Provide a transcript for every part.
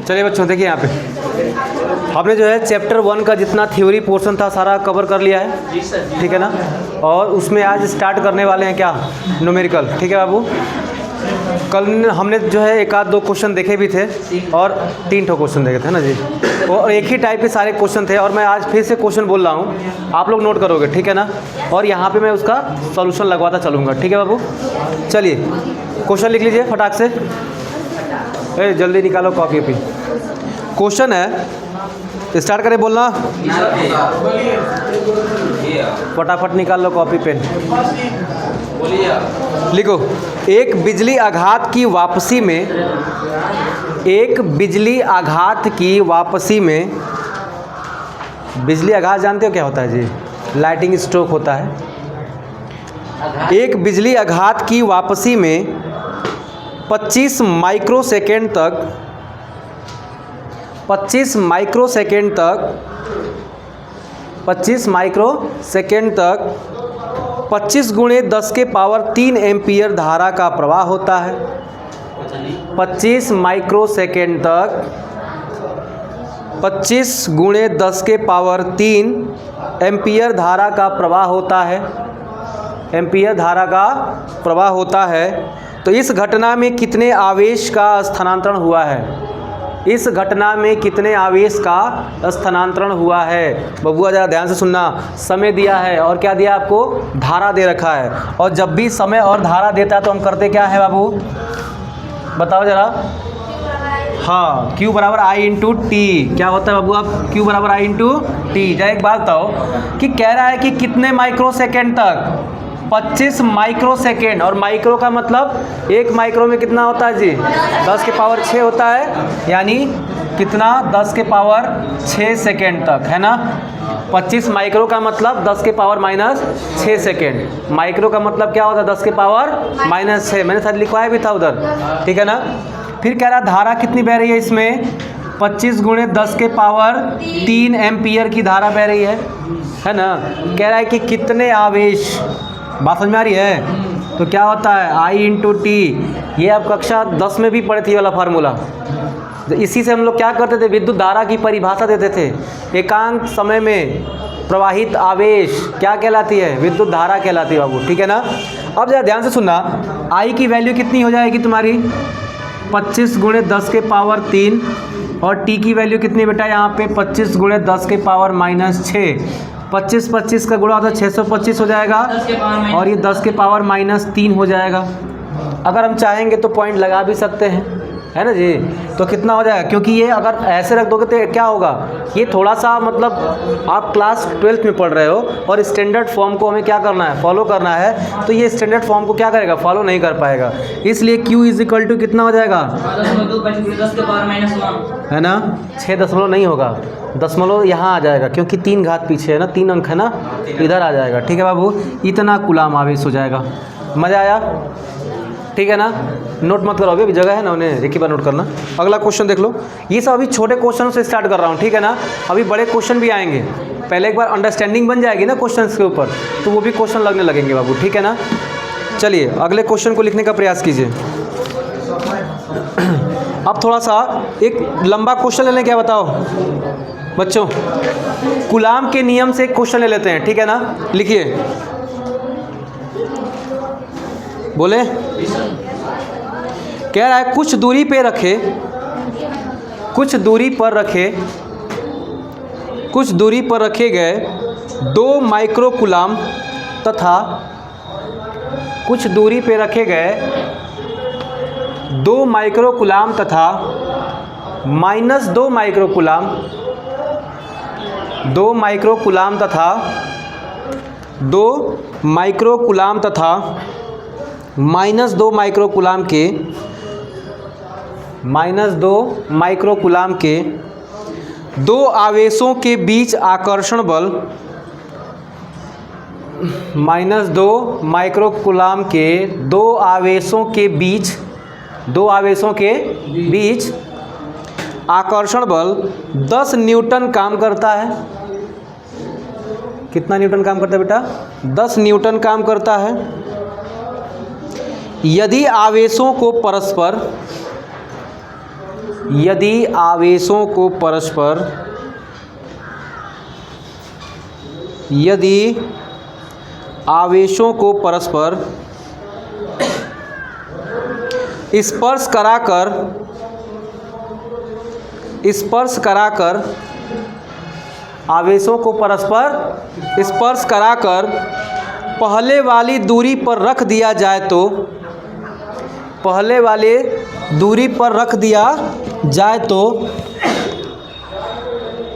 चलिए बच्चों देखिए यहाँ पे हमने जो है चैप्टर 1 का जितना थ्योरी पोर्शन था सारा कवर कर लिया है, ठीक है ना। और उसमें आज स्टार्ट करने वाले हैं क्या, न्यूमेरिकल, ठीक है बाबू। कल हमने जो है एक आध दो क्वेश्चन देखे भी थे और 3 ठो क्वेश्चन देखे थे ना जी, और एक ही टाइप के सारे क्वेश्चन थे। और मैं आज फिर से क्वेश्चन बोल रहा हूँ, आप लोग नोट करोगे, ठीक है ना। और यहाँ पे मैं उसका सॉल्यूशन लगवाता चलूँगा, ठीक है बाबू। चलिए क्वेश्चन लिख लीजिए फटाक से, जल्दी निकालो कॉपी पे। क्वेश्चन है, स्टार्ट करें बोलना, फटाफट निकाल लो कॉपी पेन, लिखो। एक बिजली आघात की वापसी में, एक बिजली आघात की वापसी में, बिजली आघात जानते हो क्या होता है जी, लाइटिंग स्ट्रोक होता है। एक बिजली आघात की वापसी में 25 माइक्रोसेकंड तक 25 माइक्रोसेकंड तक 25 गुणे 10 के पावर 3 एम्पियर धारा का प्रवाह होता है। 25 माइक्रोसेकंड तक 25 गुणे 10 के पावर 3 एम्पियर धारा का प्रवाह होता है, एम्पियर धारा का प्रवाह होता है। तो इस घटना में कितने आवेश का स्थानांतरण हुआ है, इस घटना में कितने आवेश का स्थानांतरण हुआ है। बबुआ ज़रा ध्यान से सुनना, समय दिया है और क्या दिया आपको, धारा दे रखा है। और जब भी समय और धारा देता है तो हम करते क्या है बाबू, बताओ ज़रा। हाँ, Q बराबर I इंटू टी। क्या होता है बाबू आप, Q बराबर I इंटू टी। जरा एक बात बताओ कि कह रहा है कि कितने माइक्रोसेकेंड तक, 25 माइक्रोसेकेंड। और माइक्रो का मतलब एक माइक्रो में कितना होता है जी, 10 के पावर 6 होता है, यानी कितना, 10 के पावर 6 सेकेंड तक, है ना। 25 माइक्रो का मतलब 10 के पावर माइनस 6 सेकेंड। माइक्रो का मतलब क्या होता है, 10 के पावर माइनस 6। मैंने शायद लिखवाया भी था उधर, ठीक है ना। फिर कह रहा धारा कितनी बह रही है इसमें, 25 गुणे 10 के पावर 3 एम्पियर की धारा बह रही है ना। कह रहा है कि कितने आवेश, बात समझ में आ रही है। तो क्या होता है I इंटू टी। ये आप कक्षा 10 में भी पढ़े थे वाला फार्मूला। तो इसी से हम लोग क्या करते थे, विद्युत धारा की परिभाषा देते थे। एकांक समय में प्रवाहित आवेश क्या कहलाती है, विद्युत धारा कहलाती है बाबू, ठीक है ना। अब जरा ध्यान से सुनना, I की वैल्यू कितनी हो जाएगी तुम्हारी, 25 गुणे 10 के पावर 3, और T की वैल्यू कितनी बेटा यहाँ पे, 25 गुणे 10 के पावर माइनस 6। 25 का गुणा होता है 625 हो जाएगा, और ये 10 के पावर माइनस 3 हो जाएगा। अगर हम चाहेंगे तो पॉइंट लगा भी सकते हैं, है ना जी। तो कितना हो जाएगा, क्योंकि ये अगर ऐसे रख दोगे तो क्या होगा, ये थोड़ा सा मतलब आप क्लास 12th में पढ़ रहे हो और स्टैंडर्ड फॉर्म को हमें क्या करना है, फॉलो करना है। तो ये स्टैंडर्ड फॉर्म को क्या करेगा, फॉलो नहीं कर पाएगा। इसलिए Q इज इक्वल टू कितना हो जाएगा, है ना, 6 दशमलव नहीं होगा, दशमलव यहाँ आ जाएगा, क्योंकि 3 घात पीछे है ना, 3 अंक है ना, इधर आ जाएगा, ठीक है बाबू। इतना कूलाम आवेश हो जाएगा। मज़ा आया, ठीक है ना। नोट मत करो, अभी जगह है ना, उन्हें एक ही बार नोट करना। अगला क्वेश्चन देख लो। ये सब अभी छोटे क्वेश्चन से स्टार्ट कर रहा हूँ, ठीक है ना। अभी बड़े क्वेश्चन भी आएंगे, पहले एक बार अंडरस्टैंडिंग बन जाएगी ना क्वेश्चन के ऊपर, तो वो भी क्वेश्चन लगने लगेंगे बाबू, ठीक है ना। चलिए अगले क्वेश्चन को लिखने का प्रयास कीजिए। अब थोड़ा सा एक लंबा क्वेश्चन ले लें, क्या बताओ बच्चों, कूलाम के नियम से एक क्वेश्चन ले लेते हैं, ठीक है ना। लिखिए, बोले। कह रहा है कुछ दूरी पे रखे, कुछ दूरी पर रखे गए 2 माइक्रोकूलाम तथा कुछ दूरी पे रखे गए 2 माइक्रोकूलाम तथा माइनस 2 माइक्रोकूलाम, 2 माइक्रोकूलाम तथा 2 माइक्रोकूलाम तथा माइनस 2 माइक्रोकूलाम के, माइनस 2 माइक्रोकूलाम के 2 आवेशों के बीच आकर्षण बल, माइनस 2 माइक्रोकूलाम के 2 आवेशों के बीच, 2 आवेशों के बीच आकर्षण बल 10 न्यूटन काम करता है। कितना न्यूटन काम करता है बेटा, 10 न्यूटन काम करता है। यदि आवेशों को परस्पर यदि आवेशों को परस्पर स्पर्श कराकर आवेशों को परस्पर स्पर्श कराकर पहले वाली दूरी पर रख दिया जाए तो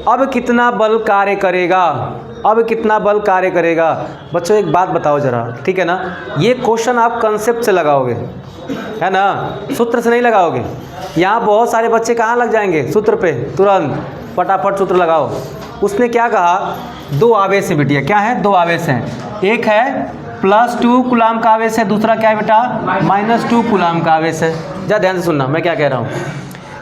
अब कितना बल कार्य करेगा। बच्चों एक बात बताओ ज़रा, ठीक है ना, ये क्वेश्चन आप कंसेप्ट से लगाओगे, है ना, सूत्र से नहीं लगाओगे। यहाँ बहुत सारे बच्चे कहाँ लग जाएंगे, सूत्र पे, तुरंत फटाफट सूत्र लगाओ। उसने क्या कहा, दो आवेश है बिटिया, क्या है, दो आवेश हैं, एक है +2 कूलाम का आवेश है, दूसरा क्या है बेटा, -2 कूलाम का आवेश है। जा ध्यान से सुनना मैं क्या कह रहा हूँ।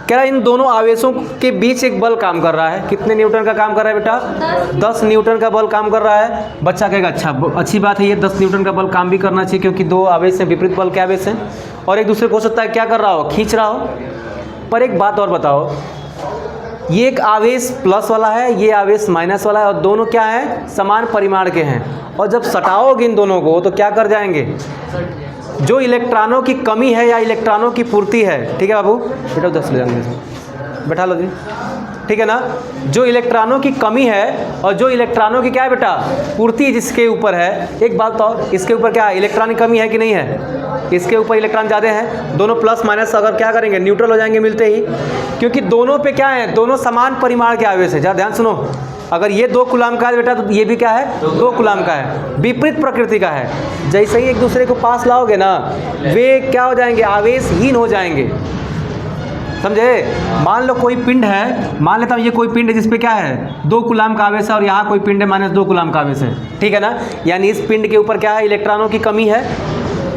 कह रहा है इन दोनों आवेशों के बीच एक बल काम कर रहा है। कितने न्यूटन का काम कर रहा है बेटा, 10 न्यूटन का बल काम कर रहा है। बच्चा कहेगा अच्छा अच्छी बात है, ये 10 न्यूटन का बल काम भी करना चाहिए, क्योंकि दो आवेश हैं, विपरीत बल के आवेश हैं, और एक दूसरे को हो सकता है क्या कर रहा हो, खींच रहा हो। पर एक बात और बताओ, ये एक आवेश प्लस वाला है, ये आवेश माइनस वाला है, और दोनों क्या हैं, समान परिमाण के हैं, और जब सटाओगे इन दोनों को तो क्या कर जाएंगे, जो इलेक्ट्रॉनों की कमी है या इलेक्ट्रॉनों की पूर्ति है, ठीक है बाबू, बेटा 10 ले जाएंगे, बैठा लो जी, ठीक है ना, जो इलेक्ट्रॉनों की कमी है और जो इलेक्ट्रॉनों की क्या है बेटा, पूर्ति जिसके ऊपर है। एक बात तो, इसके ऊपर क्या है, इलेक्ट्रॉन की कमी है कि नहीं है, इसके ऊपर इलेक्ट्रॉन ज़्यादा है, दोनों प्लस माइनस अगर क्या करेंगे, न्यूट्रल हो जाएंगे मिलते ही, क्योंकि दोनों पे क्या है, दोनों समान परिमाण के आवेश है। जरा ध्यान सुनो, अगर ये 2 कूलाम का है बेटा तो ये भी क्या है, 2 कूलाम का है, विपरीत प्रकृति का है। जैसे ही एक दूसरे को पास लाओगे ना, वे क्या हो जाएंगे, आवेशहीन हो जाएंगे, समझे। मान लो कोई पिंड है, मान लेता हूँ ये कोई पिंड है जिसपे क्या है, 2 कूलाम का आवेश है, और यहाँ कोई पिंड है -2 कूलाम का आवेश है, ठीक है ना, यानी इस पिंड के ऊपर क्या है, इलेक्ट्रॉनों की कमी है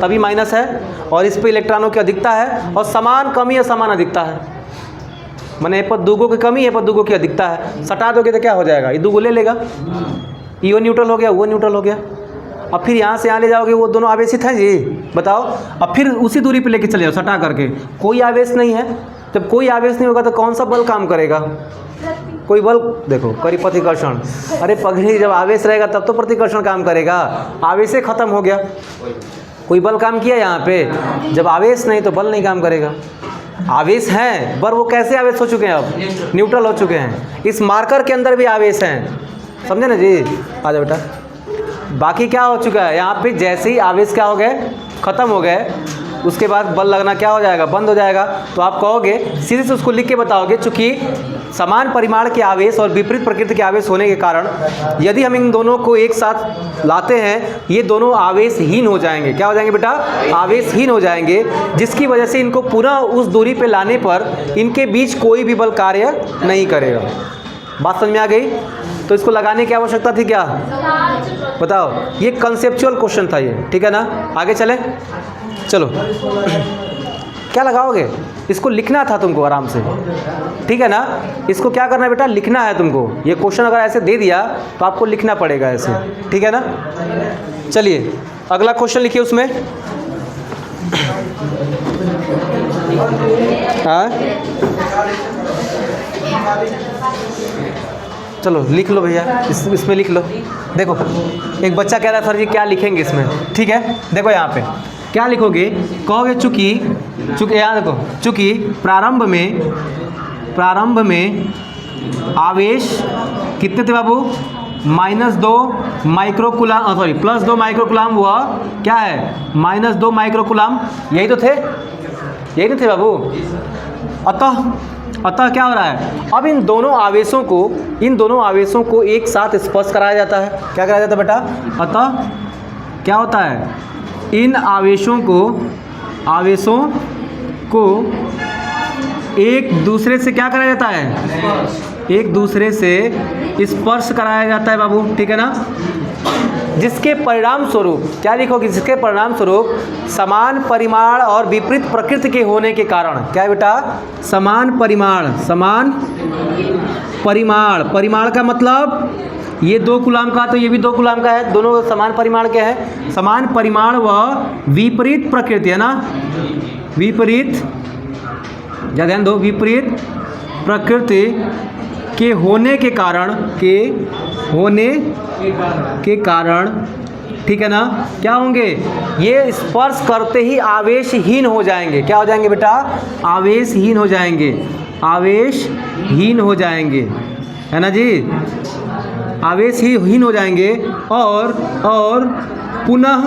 तभी माइनस है, और इस पे इलेक्ट्रॉनों की अधिकता है, और समान कमी और समान अधिकता है, मैंने ये पर दूगों की कमी है, पर दूगों की अधिकता है। सटा दोगे तो क्या हो जाएगा, ये दूगो ले लेगा, ये न्यूट्रल हो गया, वो न्यूट्रल हो गया। अब फिर यहाँ से यहाँ ले जाओगे, वो दोनों आवेशित हैं जी, बताओ। अब फिर उसी दूरी पे लेके चले जाओ सटा करके, कोई आवेश नहीं है। जब कोई आवेश नहीं होगा तो कौन सा बल काम करेगा, कोई बल, देखो करी प्रतिकर्षण, अरे पगड़ी, जब आवेश रहेगा तब तो प्रतिकर्षण काम करेगा, आवेश ही खत्म हो गया, कोई बल काम किया यहाँ पे। जब आवेश नहीं तो बल नहीं काम करेगा। आवेश हैं पर वो कैसे आवेश हो चुके हैं, अब न्यूट्रल हो चुके हैं। इस मार्कर के अंदर भी आवेश हैं, समझे ना जी, आ जाओ बेटा। बाकी क्या हो चुका है, यहाँ पे जैसे ही आवेश क्या हो गए, ख़त्म हो गए, उसके बाद बल लगना क्या हो जाएगा, बंद हो जाएगा। तो आप कहोगे, सीधे से उसको लिख के बताओगे, चूँकि समान परिमाण के आवेश और विपरीत प्रकृति के आवेश होने के कारण यदि हम इन दोनों को एक साथ लाते हैं, ये दोनों आवेशहीन हो जाएंगे। क्या हो जाएंगे बेटा, आवेशहीन हो जाएंगे, जिसकी वजह से इनको पुनः उस दूरी पे लाने पर इनके बीच कोई भी बल कार्य नहीं करेगा। बात समझ में आ गई। तो इसको लगाने की आवश्यकता थी क्या, बताओ। ये कंसेप्चुअल क्वेश्चन था ये, ठीक है ना। आगे चले, चलो क्या लगाओगे, इसको लिखना था तुमको आराम से, ठीक है ना। इसको क्या करना है बेटा, लिखना है तुमको। ये क्वेश्चन अगर ऐसे दे दिया तो आपको लिखना पड़ेगा ऐसे, ठीक है ना। चलिए अगला क्वेश्चन लिखिए उसमें। चलो लिख लो भैया, इसमें लिख लो। देखो एक बच्चा कह रहा है सर जी क्या लिखेंगे इसमें, ठीक है। देखो यहाँ पे क्या लिखोगे, कहोगे चूँकि यहाँ देखो, चूँकि प्रारंभ में आवेश कितने थे बाबू, -2 माइक्रोकूलाम, सॉरी +2 माइक्रोकूलाम, हुआ क्या है -2 माइक्रोकूलाम, यही तो थे, यही तो थे बाबू। अतः क्या हो रहा है, अब इन दोनों आवेशों को एक साथ स्पर्श कराया जाता है। क्या कराया जाता है बेटा, अतः क्या होता है, इन आवेशों को एक दूसरे से क्या कराया जाता है, एक दूसरे से स्पर्श कराया जाता है बाबू, ठीक है ना। जिसके परिणाम स्वरूप क्या लिखोगे, जिसके परिणाम स्वरूप समान परिमाण और विपरीत प्रकृति के होने के कारण, क्या है बेटा, समान परिमाण का मतलब ये 2 कूलाम का तो ये भी 2 कूलाम का है, दोनों समान परिमाण के हैं। समान परिमाण व विपरीत प्रकृति है ना, विपरीत या ध्यान दो, विपरीत प्रकृति के होने के कारण ठीक है ना, क्या होंगे, ये स्पर्श करते ही आवेशहीन हो जाएंगे। क्या हो जाएंगे बेटा? आवेशहीन हो जाएंगे, आवेशहीन हो जाएंगे, है ना जी, आवेशहीन हो जाएंगे और पुनः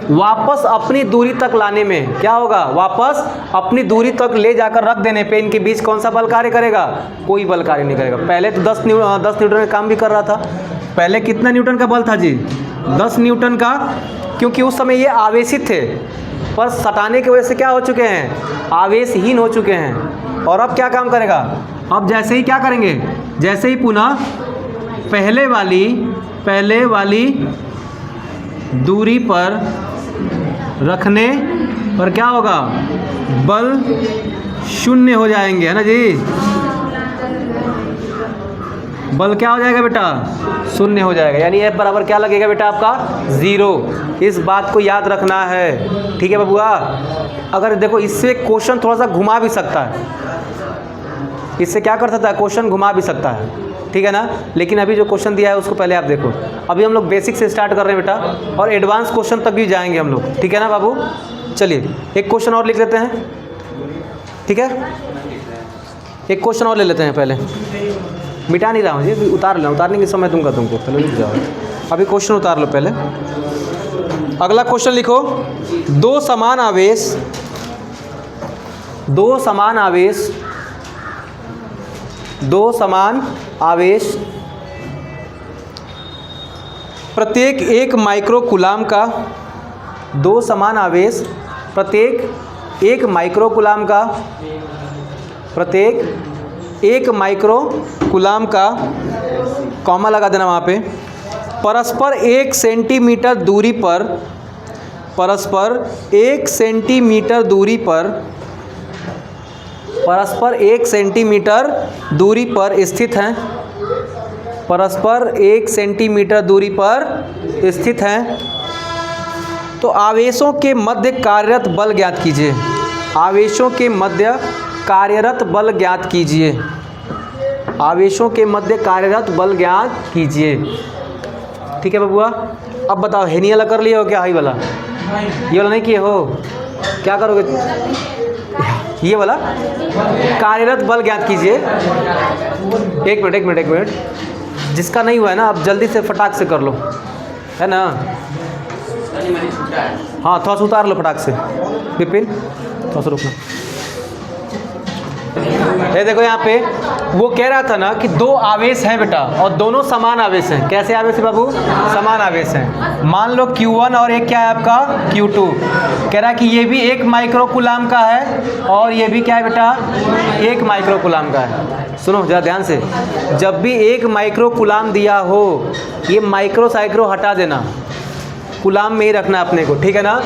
वापस अपनी दूरी तक लाने में क्या होगा, वापस अपनी दूरी तक ले जाकर रख देने पे इनके बीच कौन सा बल कार्य करेगा? कोई बल कार्य नहीं करेगा। पहले तो 10 न्यूटन का काम भी कर रहा था। पहले कितना न्यूटन का बल था जी? 10 न्यूटन का, क्योंकि उस समय ये आवेशित थे, पर सटाने की वजह से क्या हो चुके हैं? आवेशहीन हो चुके हैं। और अब क्या काम करेगा? अब जैसे ही क्या करेंगे, जैसे ही पुनः पहले वाली दूरी पर रखने पर क्या होगा? बल शून्य हो जाएंगे, है ना जी, बल क्या हो जाएगा बेटा? शून्य हो जाएगा। यानी F बराबर क्या लगेगा बेटा आपका? 0। इस बात को याद रखना है, ठीक है बबुआ। अगर देखो इससे क्वेश्चन थोड़ा सा घुमा भी सकता है, इससे क्या कर सकता है? क्वेश्चन घुमा भी सकता है, ठीक है ना। लेकिन अभी जो क्वेश्चन दिया है उसको पहले आप देखो। अभी हम लोग बेसिक से स्टार्ट कर रहे हैं बेटा, और एडवांस क्वेश्चन तक भी जाएंगे हम लोग, ठीक है ना बाबू। चलिए एक क्वेश्चन और लिख लेते हैं, ठीक है, एक क्वेश्चन और ले लेते हैं। पहले मिटा नहीं रहा हूँ जी, उतार लेना, उतारने के समय दूंगा तुमको, पहले लिख जाओ। अभी क्वेश्चन उतार लो पहले। अगला क्वेश्चन लिखो, दो समान आवेश प्रत्येक 1 माइक्रोकूलाम का, दो समान आवेश प्रत्येक 1 माइक्रोकूलाम का, कॉमा लगा देना वहाँ पे, परस्पर 1 सेंटीमीटर दूरी पर स्थित हैं, परस्पर 1 सेंटीमीटर दूरी पर स्थित हैं। तो आवेशों के मध्य कार्यरत बल ज्ञात कीजिए। आवेशों के मध्य कार्यरत बल ज्ञात कीजिए। आवेशों के मध्य कार्यरत बल ज्ञात कीजिए। ठीक है बबुआ, अब बताओ, हेनी वाला कर लिया हो क्या? हाई वाला, ये वाला नहीं किए हो? क्या करोगे? ये वाला कार्यरत बल ज्ञात कीजिए। एक मिनट, जिसका नहीं हुआ है ना, अब जल्दी से फटाक से कर लो, है ना। हाँ थोड़ा सा उतार लो फटाक से, विपिन थोड़ा सा रुकना। ये देखो यहाँ पे वो कह रहा था ना कि 2 आवेश हैं बेटा, और दोनों समान आवेश हैं। कैसे आवेश है बाबू? समान आवेश हैं। मान लो Q1 और एक क्या है आपका Q2। कह रहा है कि ये भी 1 माइक्रोकूलाम का है और ये भी क्या है बेटा? 1 माइक्रोकूलाम का है। सुनो जरा ध्यान से, जब भी 1 माइक्रोकूलाम दिया हो, ये माइक्रो हटा देना, कूलाम में ही रखना अपने को, ठीक है ना।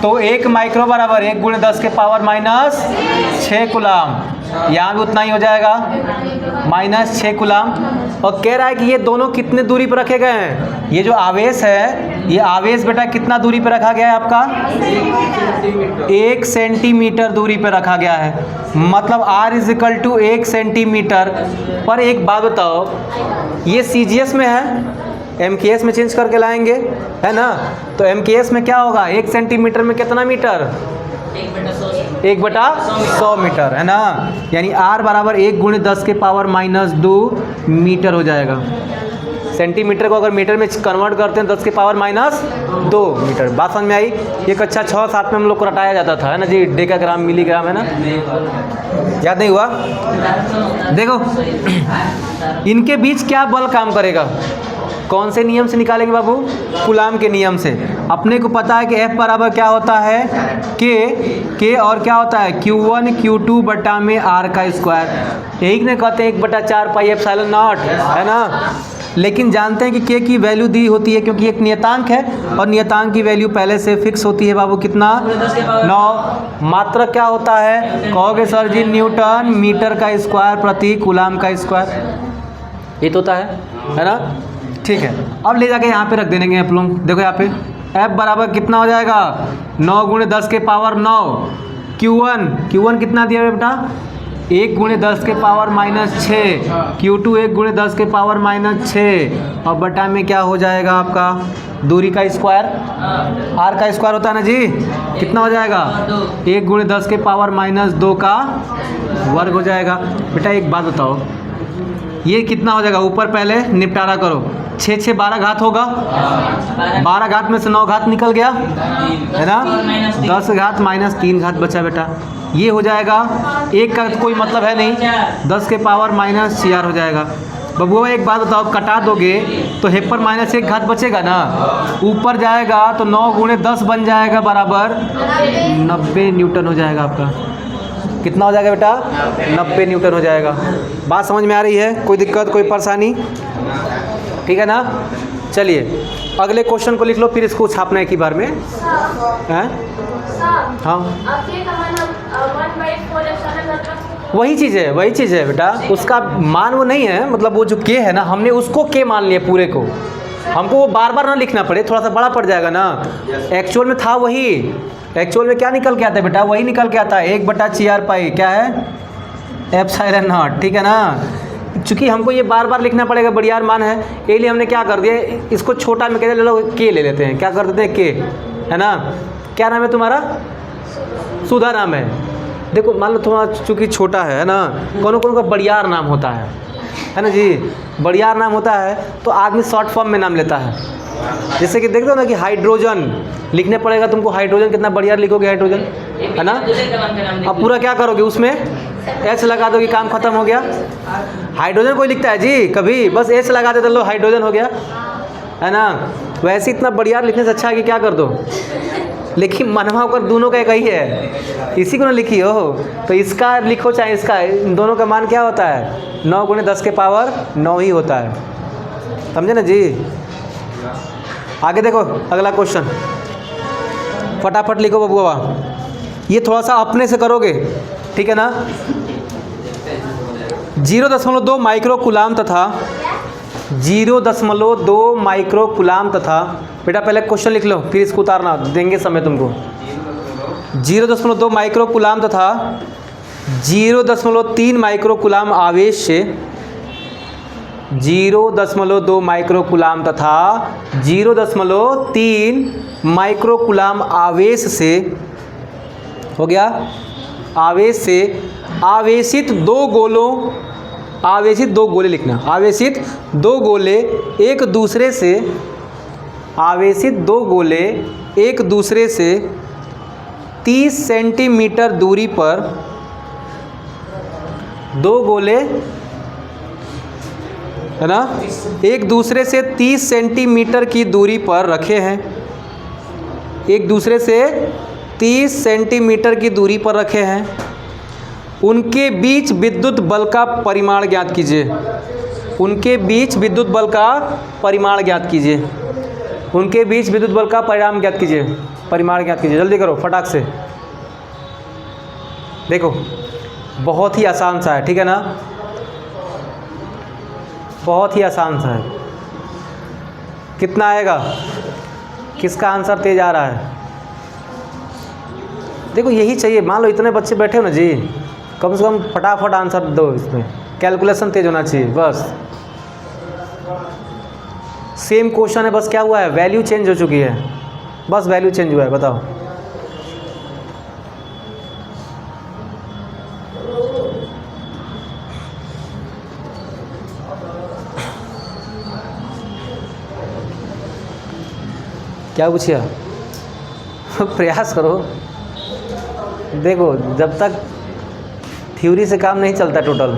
तो 1 माइक्रो बराबर 1 × 10 के पावर -6 कूलाम, यहाँ भी उतना ही हो जाएगा, -6 कूलाम। और कह रहा है कि ये दोनों कितने दूरी पर रखे गए हैं? ये जो आवेश है, ये आवेश बेटा कितना दूरी पर रखा गया है आपका? 1 सेंटीमीटर दूरी पर रखा गया है। मतलब R = 1 सेंटीमीटर। पर एक बात बताओ, ये CGS में है, MKS में चेंज करके लाएंगे, है ना। तो MKS में क्या होगा? 1 सेंटीमीटर में कितना मीटर? 1/100 मीटर, है ना। यानी R बराबर 1 × 10 के पावर -2 मीटर हो जाएगा। सेंटीमीटर को अगर मीटर में कन्वर्ट करते हैं 10 के पावर -2 मीटर। बात समझ में आई? ये कक्षा 6-7 में हम लोग को रटाया जाता था, है ना जी, डेकाग्राम मिलीग्राम, है ना। याद नहीं हुआ? देखो इनके बीच क्या बल काम करेगा? कौन से नियम से निकालेंगे बाबू? कूलाम के नियम से। अपने को पता है कि F बराबर क्या होता है? K और क्या होता है? Q1 Q2 बटा में R का स्क्वायर। यही ने कहते हैं 1/4 पाई एप्सिलॉन नॉट, है ना। लेकिन जानते हैं कि K की वैल्यू दी होती है क्योंकि एक नियतांक है, और नियतांक की वैल्यू पहले से फिक्स होती है बाबू। कितना? 9। मात्रक क्या होता है? कहोगे सर जी न्यूटन मीटर का स्क्वायर प्रति कूलाम का स्क्वायर, ये तो होता है ना। ठीक है, अब ले जाके यहाँ पे रख देंगे आप लोग। देखो यहाँ पे F बराबर कितना हो जाएगा? 9 × 10 के पावर 9 Q1 कितना दिया है बेटा? 1 गुणे 10 के पावर -6, Q2 1 गुणे 10 के पावर -6 और बटा में क्या हो जाएगा आपका दूरी का स्क्वायर, r का स्क्वायर होता है ना जी, कितना हो जाएगा 1 गुणे 10 के पावर -2 का वर्ग हो जाएगा। बेटा एक बात बताओ, ये कितना हो जाएगा, ऊपर पहले निपटारा करो, 6 6 12 घात होगा, 12 घात में से 9 घात निकल गया है ना, 10 घात -3 घात बचा बेटा, ये हो जाएगा, एक का कोई मतलब है नहीं, 10 के पावर -4 हो जाएगा। बबुआ एक बात बताओ, कटा दोगे तो हेपर -1 घात बचेगा ना, ऊपर जाएगा तो 9 गुणे 10 बन जाएगा बराबर 90 न्यूटन हो जाएगा आपका। कितना हो जाएगा बेटा? 90 न्यूटन हो जाएगा। बात समझ में आ रही है? कोई दिक्कत, कोई परेशानी? ठीक है ना। चलिए अगले क्वेश्चन को लिख लो, फिर इसको छापना है एक ही बार में। हैं? हाँ वही चीज़ है बेटा, उसका मान वो नहीं है, मतलब वो जो के है ना, हमने उसको के मान लिया पूरे को, हमको वो बार बार ना लिखना पड़े, थोड़ा सा बड़ा पड़ जाएगा ना। एक्चुअल में था वही, एक्चुअल में क्या निकल के आता है बेटा, वही निकल के आता है 1/4 पाई, क्या है एप्सिलॉन0, ठीक है ना। चूँकि हमको ये बार बार लिखना पड़ेगा, बढ़िया मान है, इसलिए हमने क्या कर दिया, इसको छोटा में कहते ले लो, के ले लेते हैं, क्या कर देते हैं के, है ना। क्या नाम है तुम्हारा? सुधा नाम है। देखो मान लो तुम्हारा चूँकि छोटा है ना, कोनो का बढ़ियार नाम होता है ना जी, बढ़ियार नाम होता है तो आदमी शॉर्ट फॉर्म में नाम लेता है। जैसे कि देखते हो ना कि हाइड्रोजन लिखने पड़ेगा तुमको, हाइड्रोजन कितना बढ़ियार लिखोगे हाइड्रोजन, है ना। अब पूरा क्या करोगे, उसमें एच लगा दोगे, काम खत्म हो गया। हाइड्रोजन कोई लिखता है जी कभी, बस एच लगा देते लो हाइड्रोजन हो गया, है ना। वैसे इतना बढ़ियार लिखने से अच्छा है कि क्या कर दो, लेकिन मनवा होकर दोनों का एक ही है, इसी को ना लिखी हो, तो इसका लिखो चाहे इसका, इन दोनों का मान क्या होता है 9 गुणे 10 के पावर 9 ही होता है, समझे ना जी। आगे देखो अगला क्वेश्चन, फटाफट लिखो बबुआ, ये थोड़ा सा अपने से करोगे, ठीक है ना। 0.2 माइक्रोकुलाम तथा 0.2 माइक्रोकुलाम तथा, बेटा पहले क्वेश्चन लिख लो फिर इसको उतारना, देंगे समय तुमको। 0.2 माइक्रोकुलाम तथा 0.3 माइक्रोकुलाम आवेश से, 0.2 माइक्रोकुलाम तथा 0.3 माइक्रोकुलाम आवेश से, हो गया, आवेश से आवेशित दो गोले लिखना, आवेशित दो गोले एक दूसरे से, आवेशित दो गोले एक दूसरे से 30 सेंटीमीटर दूरी पर, दो गोले है ना एक दूसरे से 30 सेंटीमीटर की दूरी पर रखे हैं, एक दूसरे से 30 सेंटीमीटर की दूरी पर रखे हैं। उनके बीच विद्युत बल का परिमाण ज्ञात कीजिए, उनके बीच विद्युत बल का परिमाण ज्ञात कीजिए, उनके बीच विद्युत बल का परिमाण ज्ञात कीजिए, परिमाण ज्ञात कीजिए, जल्दी करो फटाक से। देखो बहुत ही आसान सा है, ठीक है ना, बहुत ही आसान सा है। कितना आएगा, किसका आंसर तेज आ रहा है? देखो यही चाहिए, मान लो इतने बच्चे बैठे हो ना जी, कम से कम फटाफट आंसर दो, इसमें कैलकुलेशन तेज होना चाहिए बस। सेम क्वेश्चन है, बस क्या हुआ है, वैल्यू चेंज हो चुकी है, बस वैल्यू चेंज हुआ है, बताओ। क्या पूछिए प्रयास करो। देखो जब तक थ्योरी से काम नहीं चलता टोटल,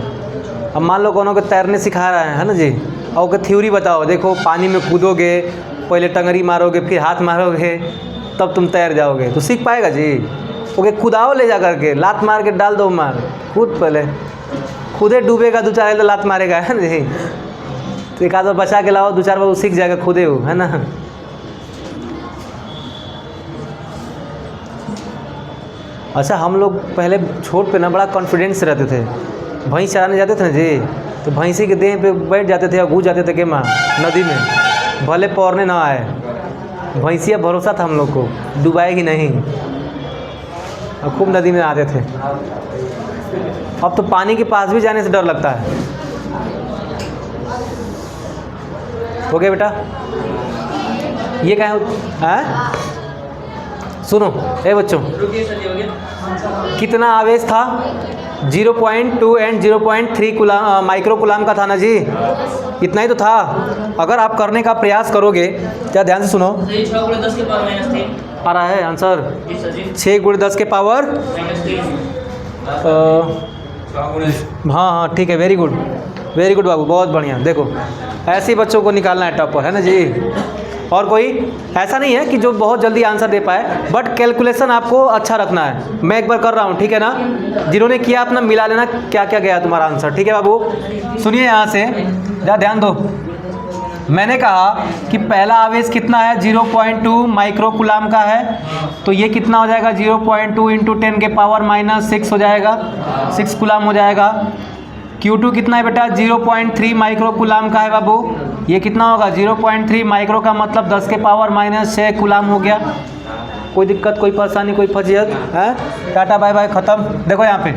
अब मान लो कोनो को तैरने सिखा रहा है ना जी, और ओके थ्योरी बताओ, देखो पानी में कूदोगे, पहले टंगरी मारोगे फिर हाथ मारोगे तब तुम तैर जाओगे, तो सीख पाएगा जी। ओके कूदाओ ले जा करके, लात मार के डाल दो, मार कूद, पहले खुदे डूबेगा, 2-4 बार लात मारेगा, है ना जी, तो एक आध बार बचा के लाओ, 2-4 बार वो सीख जाएगा खुदे हो, है ना। अच्छा हम लोग पहले छोट पे ना बड़ा कॉन्फिडेंस रहते थे, भैंस चराने जाते थे ना जी, तो भैंसी के देह पे बैठ जाते थे और घुस जाते थे केमा नदी में, भले पौरने ना आए, भैंसिया भरोसा था हम लोग को, डुबाएगी नहीं। और खूब नदी में आते थे। अब तो पानी के पास भी जाने से डर लगता है। हो गया बेटा? ये क्या है? सुनो ए बच्चों, कितना आवेश था? 0.2 एंड 0.3 कूलाम माइक्रो कूलाम का था ना जी, इतना ही तो था। अगर आप करने का प्रयास करोगे, क्या ध्यान से सुनो, 6 आ रहा है आंसर, 6 × 10 के पावर हाँ ठीक है, वेरी गुड बाबू, बहुत बढ़िया। देखो ऐसे ही बच्चों को निकालना है टॉपर, है ना जी। और कोई ऐसा नहीं है कि जो बहुत जल्दी आंसर दे पाए, बट कैलकुलेशन आपको अच्छा रखना है। मैं एक बार कर रहा हूँ, ठीक है ना? जिन्होंने किया अपना मिला लेना क्या क्या गया तुम्हारा आंसर, ठीक है बाबू? सुनिए यहाँ से, ध्यान दो। मैंने कहा कि पहला आवेश कितना है? 0.2 माइक्रो कूलाम का है, तो ये कितना हो जाएगा? 0.2 × 10 के पावर -6 हो जाएगा, 6 कूलाम हो जाएगा। Q2 कितना है बेटा? 0.3 माइक्रो कूलाम का है बाबू, ये कितना होगा? 0.3 माइक्रो का मतलब 10 के पावर -6 कूलाम हो गया। कोई दिक्कत, कोई परेशानी, कोई फजीहत है? टाटा बाय बाय, ख़त्म। देखो यहाँ पे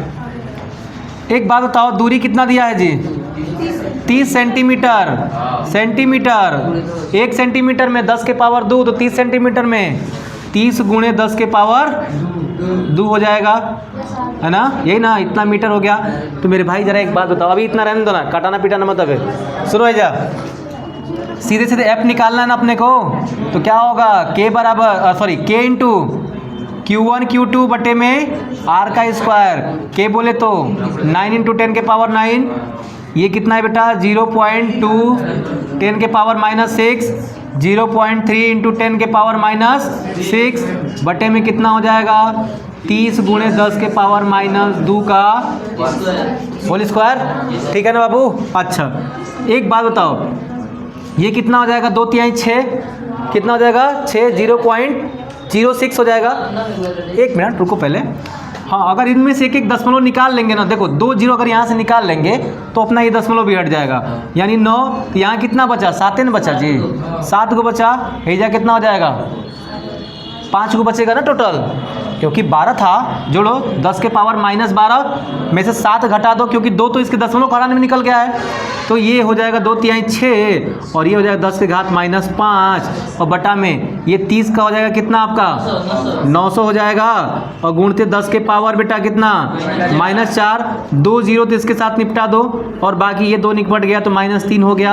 एक बात बताओ, दूरी कितना दिया है जी? 30 सेंटीमीटर। 1 सेंटीमीटर में 10 के पावर 2, तो 30 सेंटीमीटर में 30 × 10 के पावर 2 हो जाएगा, है ना? यही ना, इतना मीटर हो गया। तो मेरे भाई जरा एक बात बताओ, अभी इतना रहने दो ना, कटाना पिटाना मत। अबे सुनो जा, सीधे सीधे F निकालना है ना अपने को, तो क्या होगा? K × Q1 Q2 बटे में R का स्क्वायर, K बोले तो 9 × 10 के पावर 9, ये कितना है बेटा? 0.2 10 के पावर -6, 0.3 × 10 के पावर -6 बटे में कितना हो जाएगा? 30 × 10 के पावर -2 का होल स्क्वायर, ठीक है ना बाबू? अच्छा एक बात बताओ, ये कितना हो जाएगा? 2 तिहाई 6, कितना हो जाएगा? 6, 0.06 हो जाएगा। एक मिनट रुको पहले, हाँ अगर इनमें से एक दशमलव निकाल लेंगे ना, देखो 2 0 अगर यहाँ से निकाल लेंगे तो अपना ये दशमलव भी हट जाएगा, यानी 9। तो यहाँ कितना बचा? 7 न बचा जी, 7 को बचा, हेजा कितना हो जाएगा? 5 को बचेगा ना टोटल, क्योंकि 12 था, जोड़ो 10 के पावर -12 में से 7 घटा दो, क्योंकि 2 तो इसके दशमलव खराने में निकल गया है, तो ये हो जाएगा 2 तिहाई 6 और ये हो जाएगा 10 के घात -5 और बटा में ये 30 का हो जाएगा कितना आपका? 900 हो जाएगा। और गुणते 10 के पावर बेटा कितना? -4, 2 0 तो इसके साथ निपटा दो और बाकी ये 2 निपट गया तो -3 हो गया,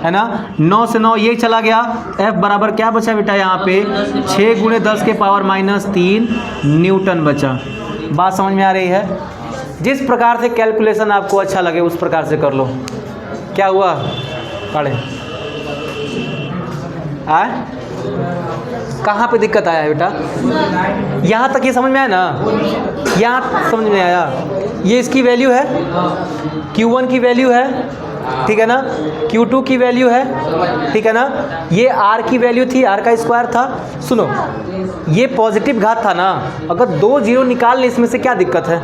है ना? 9 से 9 ये चला गया। F बराबर क्या बचा बेटा? यहाँ पे 6 × 10 के पावर -3 न्यूटन बचा। बात समझ में आ रही है? जिस प्रकार से कैलकुलेशन आपको अच्छा लगे उस प्रकार से कर लो। क्या हुआ पढ़े? आए कहाँ पे दिक्कत आया है बेटा? यहाँ तक ये समझ में आया ना? यहाँ समझ में आया? ये इसकी वैल्यू है, Q1 की वैल्यू है, ठीक है ना? Q2 की वैल्यू है, ठीक है ना? ये R की वैल्यू थी, R का स्क्वायर था। सुनो, ये पॉजिटिव घात था ना, अगर 2 0 निकाल ले इसमें से क्या दिक्कत है?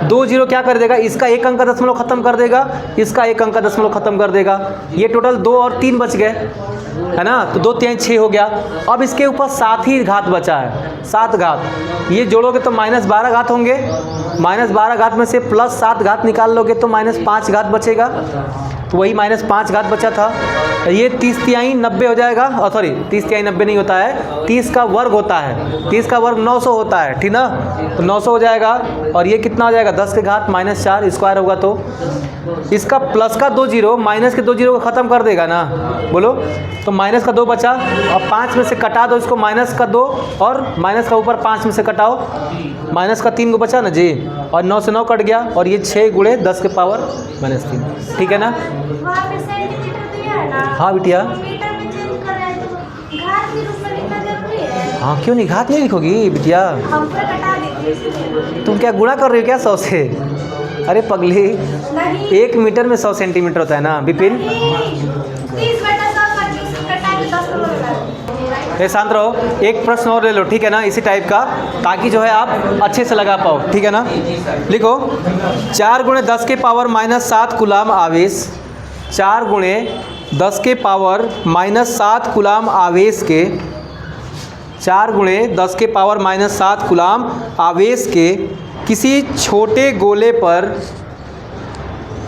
2 0 क्या कर देगा? इसका 1 अंक का दशमलव खत्म कर देगा, इसका 1 अंक का दशमलव खत्म कर देगा, ये टोटल 2 और 3 बच गए, है ना? तो 2 तिहाई 6 हो गया। अब इसके ऊपर 7 ही घात बचा है, 7 घात, ये जोड़ोगे तो -12 घात होंगे, -12 घात में से +7 घात निकाल लोगे तो -5 घात बचेगा, तो वही -5 घात बचा था। ये 30 तिहाई 90 हो जाएगा, और सॉरी 30 तिहाई 90 नहीं होता है, 30 का वर्ग होता है, 30 का वर्ग 900 होता है, ठीक ना? तो 900 हो जाएगा और ये कितना हो जाएगा? 10 के घात -4 स्क्वायर होगा, तो इसका प्लस का 2 0 माइनस के 2 0 को ख़त्म कर देगा ना, बोलो? तो माइनस का 2 बचा और 5 में से कटा दो इसको, माइनस का 2 और माइनस का ऊपर 5 में से कटाओ, माइनस का 3 को बचा ना जी, और 9 से 9 कट गया और ये 6 × 10 के पावर -3, ठीक है ना? हाँ बिटिया, हाँ क्यों नहीं? घात नहीं लिखोगी बिटिया? तुम क्या गुणा कर रही हो क्या 100 से? अरे पगली, 1 मीटर में 100 सेंटीमीटर होता है ना विपिन। ये शांत रहो, एक प्रश्न और ले लो, ठीक है ना? इसी टाइप का, ताकि जो है आप अच्छे से लगा पाओ, ठीक है ना? लिखो 4 × 10 के पावर -7 कूलाम आवेश, 4 × 10 के पावर -7 कूलाम आवेश के 4 गुणे 10 के पावर माइनस 7 कूलाम आवेश के किसी छोटे गोले पर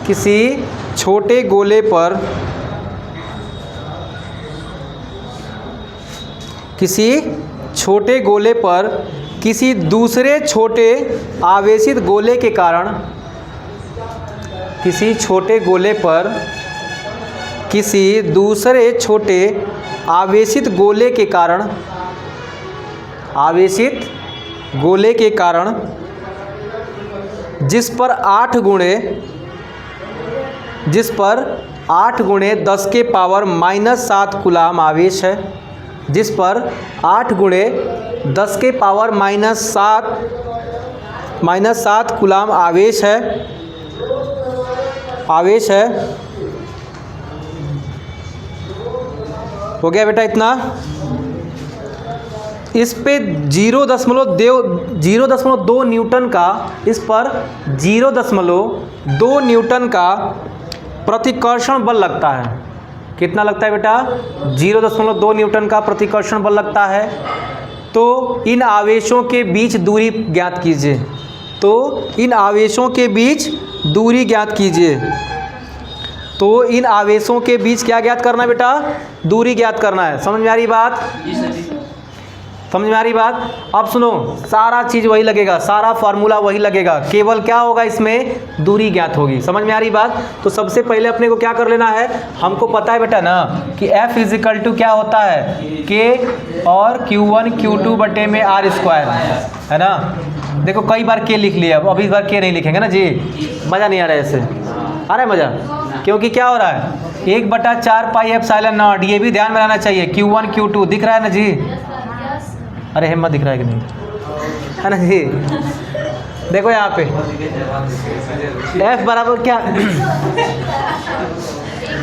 किसी छोटे गोले पर किसी दूसरे छोटे आवेशित गोले के कारण किसी दूसरे छोटे आवेशित गोले के कारण जिस पर 8 गुणे 10 के पावर माइनस 7 कूलाम आवेश है, जिस पर 8 गुणे 10 के पावर माइनस 7 कूलाम आवेश है। हो गया बेटा इतना। इस पे 0.2 न्यूटन का, इस पर 0.2 न्यूटन का प्रतिकर्षण बल लगता है। कितना लगता है बेटा? 0.2 न्यूटन का प्रतिकर्षण बल लगता है। तो इन आवेशों के बीच दूरी ज्ञात कीजिए। तो इन आवेशों के बीच क्या ज्ञात करना है बेटा? दूरी ज्ञात करना है। समझ में आ रही बात? अब सुनो, सारा चीज़ वही लगेगा, सारा फार्मूला वही लगेगा, केवल क्या होगा इसमें? दूरी ज्ञात होगी। समझ में आ रही बात? तो सबसे पहले अपने को क्या कर लेना है, हमको पता है बेटा ना कि F इजिकल टू क्या होता है? K और Q1 Q2 बटे में R², है ना। देखो कई बार K लिख लिया, अब इस बार K नहीं लिखेंगे ना जी। मज़ा नहीं आ रहा है ऐसे? आ रहा है मज़ा? क्योंकि क्या हो रहा है, 1/4 पाई एप्सिलॉन नॉट, ये भी ध्यान में रहना चाहिए। Q1 Q2 दिख रहा है ना जी? अरे हिम्मत दिख रहा है कि नहीं, है ना जी? देखो यहाँ पे F बराबर क्या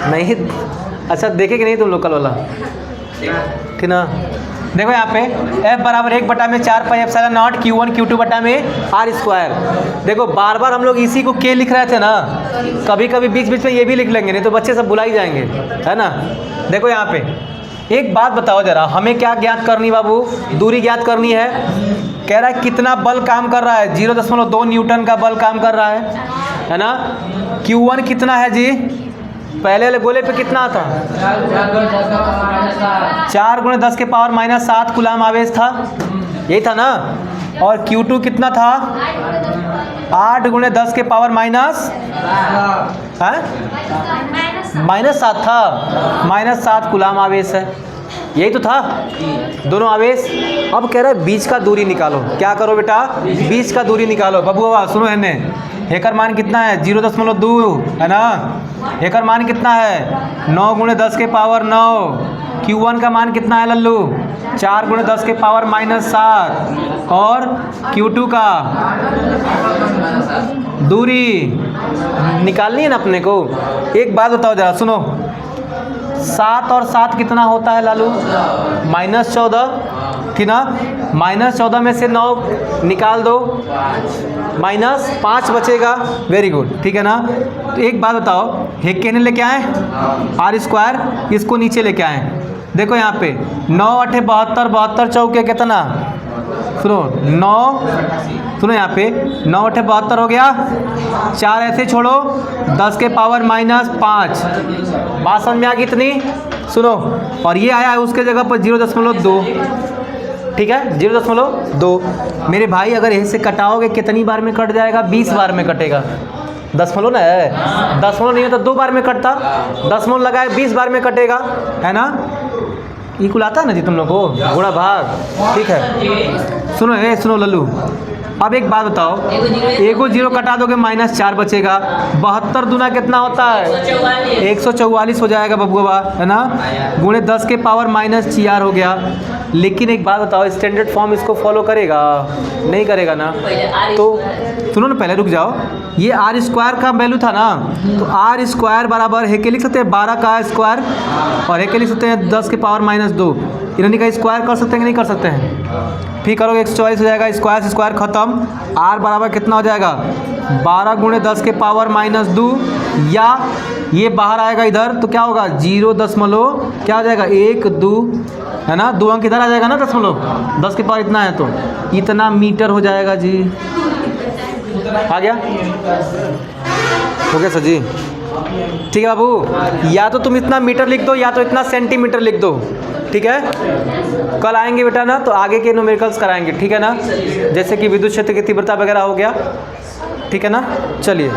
नहीं, अच्छा देखे कि नहीं तुम लोग कल वाला, ठीक ना? देखो यहाँ पे F बराबर 1/4 pi epsilon not Q1 Q2 बटा में R²। देखो बार बार हम लोग इसी को K लिख रहे थे ना, कभी कभी बीच बीच में ये भी लिख लेंगे, नहीं तो बच्चे सब भुला ही जाएंगे, है ना। देखो यहाँ पे एक बात बताओ जरा, हमें क्या ज्ञात करनी बाबू? दूरी ज्ञात करनी है। कह रहा है कितना बल काम कर रहा है? 0.2 न्यूटन का बल काम कर रहा है ना। Q1 कितना है जी? पहले वाले गोले पे कितना था? 4 गुणे 10 के पावर माइनस 7 कूलाम आवेश था, यही था ना। और Q2 कितना था? 8 गुणे 10 के पावर माइनस -7 था, -7 कूलाम आवेश है, यही तो था दोनों आवेश। अब कह रहा है बीच का दूरी निकालो। क्या करो बेटा? बीच का दूरी निकालो। बबुआ सुनो है, एकर मान कितना है? 0.2 है ना। एकर मान कितना है? 9 गुणे 10 के पावर 9। Q1 का मान कितना है लल्लू? 4 गुणे 10 के पावर -7। और Q2 का दूरी निकालनी है ना अपने को। एक बात बताओ जरा, सुनो, 7 और 7 कितना होता है लालू? -14, ठीक ना। -14 में से 9 निकाल दो, -5 बचेगा। वेरी गुड, ठीक है ना। तो एक बात बताओ, ये कहने लेके आए R², इसको नीचे लेके आए। देखो यहाँ पे 9 8 72, 72 चौके कितना? सुनो 9, सुनो यहाँ पे 9 8 72 हो गया। 4 ऐसे छोड़ो, 10 के पावर -5। बात समझ में आ गई इतनी? सुनो, और ये आया है उसके जगह पर 0.2, ठीक है, 0.2। मेरे भाई अगर यहीं से कटाओगे कितनी बार में कट जाएगा? 20 बार में कटेगा। दशमलव ना है, दशमलव नहीं होता 2 बार में कटता, दशमलव लगाए 20 बार में कटेगा, है ना। इक्वल आता है ना जी तुम लोग को, गुणा भाग, ठीक है। सुनो लल्लू, अब एक बात बताओ, एगो 0 कटा दोगे -4 बचेगा। 72 दूना कितना होता है? 144 हो जाएगा बबुआ, है ना। गुणे 10 के पावर -4 हो गया। लेकिन एक बात बताओ, स्टैंडर्ड फॉर्म इसको फॉलो करेगा? नहीं करेगा ना। तो सुनो ना, पहले रुक जाओ। ये R² का वैल्यू था ना, तो R² बराबर है के लिख सकते हैं 12 का स्क्वायर, और है के लिख सकते हैं 10 के पावर -2। इन्होंने का स्क्वायर कर सकते हैं कि नहीं कर सकते हैं? फिर करोगे 144 हो जाएगा, स्क्वायर से स्क्वायर खत्म। कूलम, R बराबर कितना हो जाएगा 12 × 10 के पावर -2, या ये बाहर आएगा इधर तो क्या होगा 0 दशमलव क्या हो जाएगा 1 2 है ना, 2 अंक इधर आ जाएगा ना, दशमलव 10 के पावर इतना है तो इतना मीटर हो जाएगा जी। आ गया, हो गया सर जी। ठीक है बाबू, या तो तुम इतना मीटर लिख दो या तो इतना सेंटीमीटर लिख दो, ठीक है। कल आएंगे बेटा ना तो आगे के न्यूमेरिकल्स कराएंगे, ठीक है ना, जैसे कि विद्युत क्षेत्र की तीव्रता वगैरह हो गया, ठीक है ना। चलिए